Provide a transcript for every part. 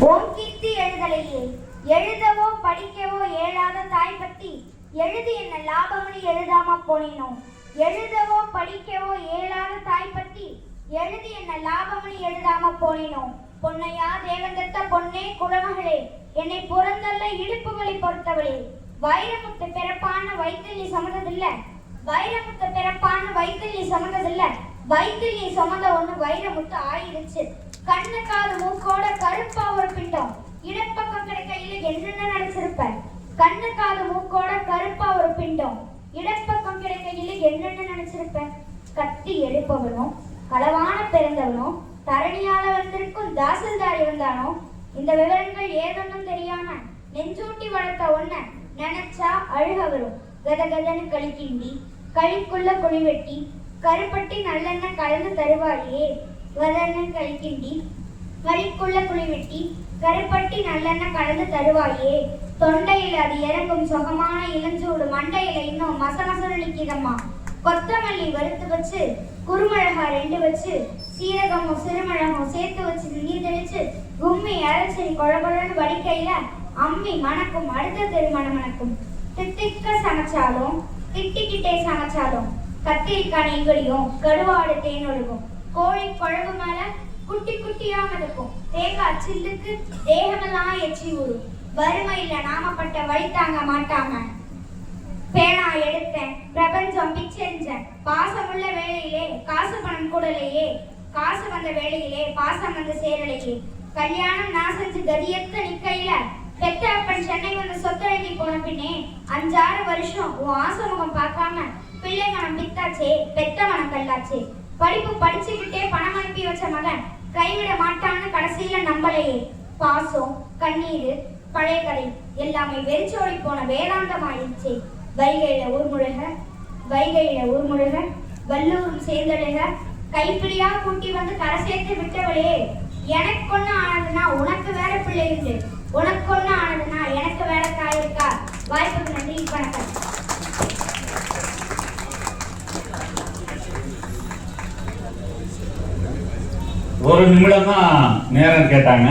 ஓங்கித்து எழுதலையே எழுதவோ படிக்கவோ ஏழாத தாய் பத்தி எழுதி என்ன லாபம்னு எழுதாம போனேனோ. எழுதவோ படிக்கவோ ஏழாத தாய் பத்தி எழுதி என்ன லாபம்னு எழுதாம போனேனோ. பொன்னையா தேவந்தத்த பொன்னே குலமகளே, என்னை புறந்தல்ல இடுப்புகளை பொறுத்தவளே. வைரமுத்து பிறப்பான வயிற்றில் நீ சுமந்ததில்ல, வைரமுத்து பிறப்பான வயிற்றில் நீ சுமந்ததில்ல. வயிற்றில் நீ சுமந்த ஒண்ணு வைரமுத்து ஆயிடுச்சு. கண்ணு காது மூக்கோட கருப்பா ஒரு பிண்டம் இடப்பக்கம் கிடைக்கையில என்னென்ன நினைச்சிருப்ப. கண்ணு காது மூக்கோட கருப்பா ஒரு பிண்டம் இடப்பக்கம் கிடைக்கையில என்னென்ன நினைச்சிருப்ப. கத்தி எடுப்பவனும் களவான பிறந்தவனோ தரணியால வந்திருக்கும் தாசில்தாரி வந்தானோ. இந்த விவரங்கள் ஏதொன்னும் தெரியாம நெஞ்சூட்டி வளர்த்த ஒன்ன நினைச்சா அழுக வரும். கதகதன்னு களிக்கிண்டி களிக்குள்ள குழி வெட்டி கருப்பட்டி நல்லெண்ணெய் கலந்து தருவாயே. கதன்னு களிக்கிண்டி களிக்குள்ள குழி வெட்டி கருப்பட்டி நல்லெண்ணெய் கலந்து தருவாயே. தொண்டையில் அது இறங்கும் சுகமான இளஞ்சூடு மண்டையில இன்னும் மசமசலிக்குதம்மா. கொத்தமல்லி வறுத்து வச்சு குறுமிளகா 2 வச்சு சீரகமும் சிறுமிளகும் சேர்த்து வச்சு நீர் தெளிச்சு கும்மி அரைச்சி குழகுழன்னு வடிக்கையில அம்மி மணக்கும். அடுத்த திருமணம் மணக்கும். திட்டிக்க சமைச்சாலும் திட்டிக்கிட்டே சமைச்சாலும் கத்திரிக்காய் நெய்வடியும் கருவாடு தேனொழுகும். கோழி குழம்பு மேல குட்டி குட்டியா மிதக்கும். தேங்காய் சில்லுக்கு தேகமெல்லாம் எச்சி ஊறும். வறுமையில நாமப்பட்ட வழி தாங்க மாட்டாம பேனா எடுத்தேன், பிரபஞ்சம் பிச்செறிஞ்சேன். பாசமுள்ள வேளையிலே காசு பணம் கூடலையே, காசு வந்த வேளையிலே பாசம் வந்து சேரலையே. கல்யாணம் நான் செஞ்சு கதியத்த நிக்கையில பெத்த அப்பன் சென்னை வந்து சொத்தழகி போன பின்னே 5-6 வருஷம் உன் ஆசமுகம் பார்க்காம பிள்ளைங்கனம் பித்தாச்சே பெத்தவனம் கல்லாச்சே. படிப்பு படிச்சுக்கிட்டே பணம் அனுப்பி வச்ச மகன் கைவிட மாட்டான்னு கடைசியில நம்பலையே. பாசம் கண்ணீர் பழைய கதை எல்லாமே வெறிச்சோடி போன வேதாந்தமாயிடுச்சே. வைகையில ஊர்முழுக வைகையில ஊர்முழுக வல்லூரும் சேர்ந்தழுக கைப்பிடியா கூட்டி வந்து கரை சேர்த்து விட்டவளே. எனக்கு ஒண்ணு ஆனதுன்னா உனக்கு வேற பிள்ளை இருக்கு, உனக்கு ஒண்ணு ஆனதுன்னா எனக்கு வேற தாய் இருக்கா. வாய்ப்புக்கு நன்றி, வணக்கம். ஒரு நிமிடம் தான் நேரம் கேட்டாங்க.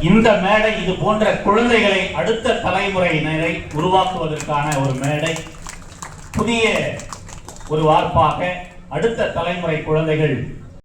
இந்த மேடை இது போன்ற குழந்தைகளை அடுத்த தலைமுறையினரை உருவாக்குவதற்கான ஒரு மேடை. புதிய ஒரு வார்ப்பாக அடுத்த தலைமுறை குழந்தைகள்